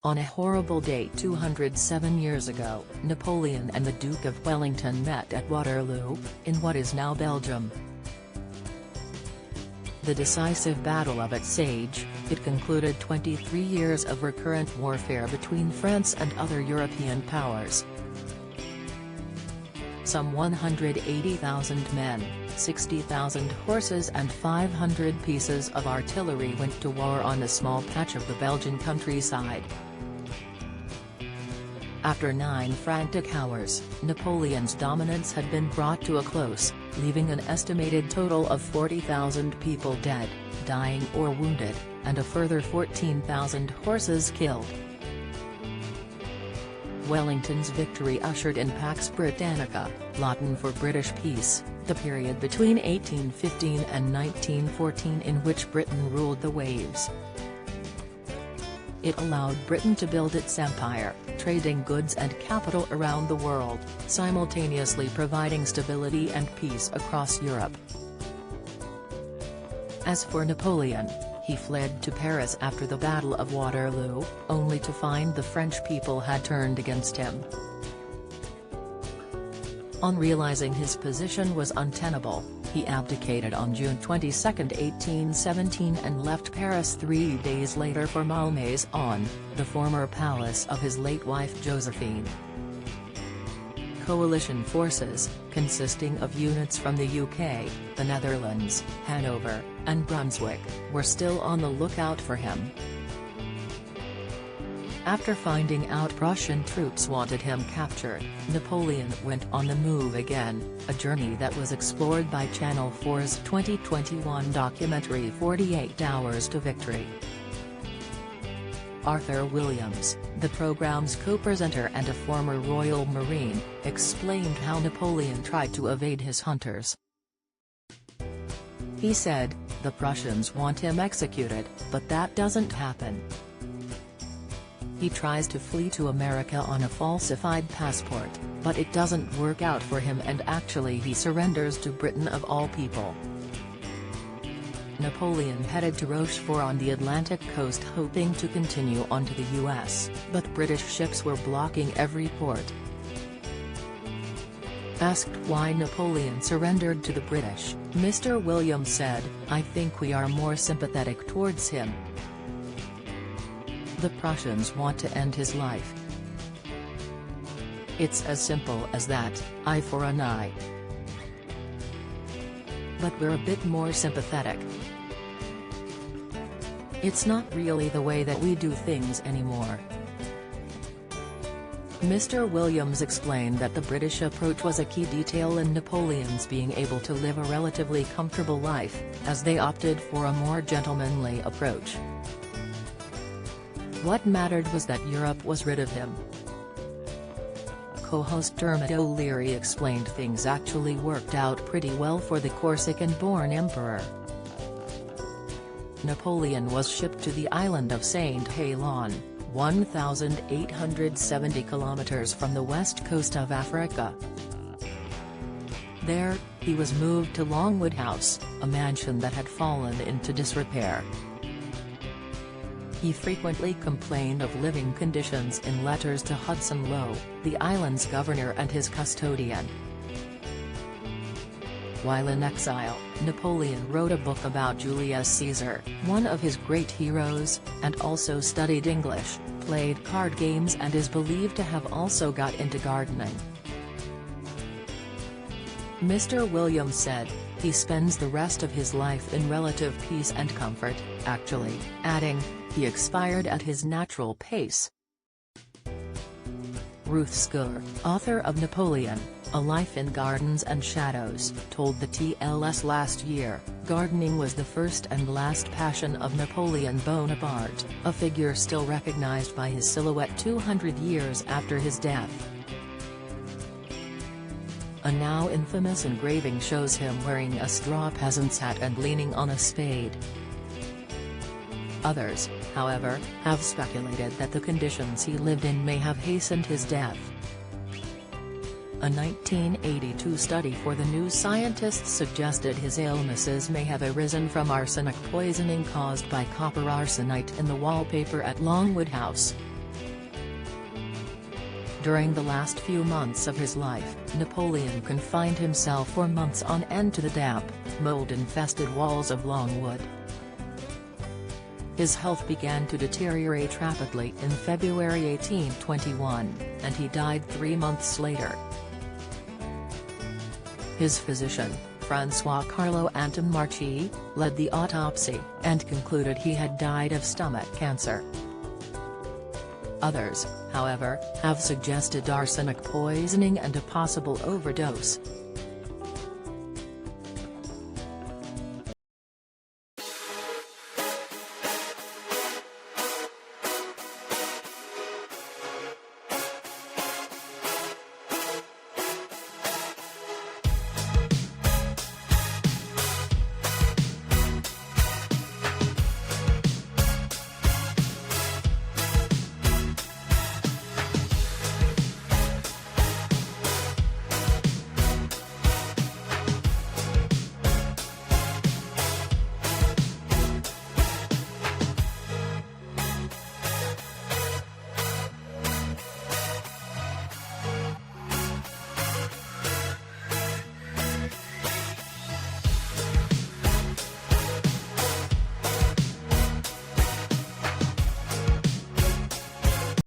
On a horrible date 207 years ago, Napoleon and the Duke of Wellington met at Waterloo, in what is now Belgium. The decisive battle of Itsage, it concluded 23 years of recurrent warfare between France and other European powers. Some 180,000 men, 60,000 horses and 500 pieces of artillery went to war on a small patch of the Belgian countryside. After 9 frantic hours, Napoleon's dominance had been brought to a close, leaving an estimated total of 40,000 people dead, dying or wounded, and a further 14,000 horses killed. Wellington's victory ushered in Pax Britannica, Latin for British peace, the period between 1815 and 1914 in which Britain ruled the waves. It allowed Britain to build its empire, trading goods and capital around the world, simultaneously providing stability and peace across Europe. As for Napoleon, he fled to Paris after the Battle of Waterloo, only to find the French people had turned against him. On realizing his position was untenable, he abdicated on June 22, 1817 and left Paris 3 days later for Malmaison, the former palace of his late wife Josephine. Coalition forces, consisting of units from the UK, the Netherlands, Hanover, and Brunswick, were still on the lookout for him. After finding out Prussian troops wanted him captured, Napoleon went on the move again, a journey that was explored by Channel 4's 2021 documentary 48 Hours to Victory. Arthur Williams, the program's co-presenter and a former Royal Marine, explained how Napoleon tried to evade his hunters. He said, "The Prussians want him executed, but that doesn't happen. He tries to flee to America on a falsified passport, but it doesn't work out for him and actually he surrenders to Britain of all people." Napoleon headed to Rochefort on the Atlantic coast hoping to continue on to the US, but British ships were blocking every port. Asked why Napoleon surrendered to the British, Mr. Williams said, "I think we are more sympathetic towards him. The Prussians want to end his life. It's as simple as that, eye for an eye. But we're a bit more sympathetic. It's not really the way that we do things anymore." Mr. Williams explained that the British approach was a key detail in Napoleon's being able to live a relatively comfortable life, as they opted for a more gentlemanly approach. What mattered was that Europe was rid of him. Co-host Dermot O'Leary explained things actually worked out pretty well for the Corsican-born emperor. Napoleon was shipped to the island of St. Helena, 1,870 kilometers from the west coast of Africa. There, he was moved to Longwood House, a mansion that had fallen into disrepair. He frequently complained of living conditions in letters to Hudson Lowe, the island's governor and his custodian. While in exile, Napoleon wrote a book about Julius Caesar, one of his great heroes, and also studied English, played card games and is believed to have also got into gardening. Mr. Williams said, "He spends the rest of his life in relative peace and comfort, actually," adding, "He expired at his natural pace." Ruth Skur, author of Napoleon, A Life in Gardens and Shadows, told the TLS last year, gardening was the first and last passion of Napoleon Bonaparte, a figure still recognized by his silhouette 200 years after his death. A now infamous engraving shows him wearing a straw peasant's hat and leaning on a spade. Others, however, have speculated that the conditions he lived in may have hastened his death. A 1982 study for the New Scientist suggested his illnesses may have arisen from arsenic poisoning caused by copper arsenite in the wallpaper at Longwood House. During the last few months of his life, Napoleon confined himself for months on end to the damp, mold-infested walls of Longwood. His health began to deteriorate rapidly in February 1821, and he died 3 months later. His physician, François Carlo Antomarchi, led the autopsy and concluded he had died of stomach cancer. Others, however, have suggested arsenic poisoning and a possible overdose.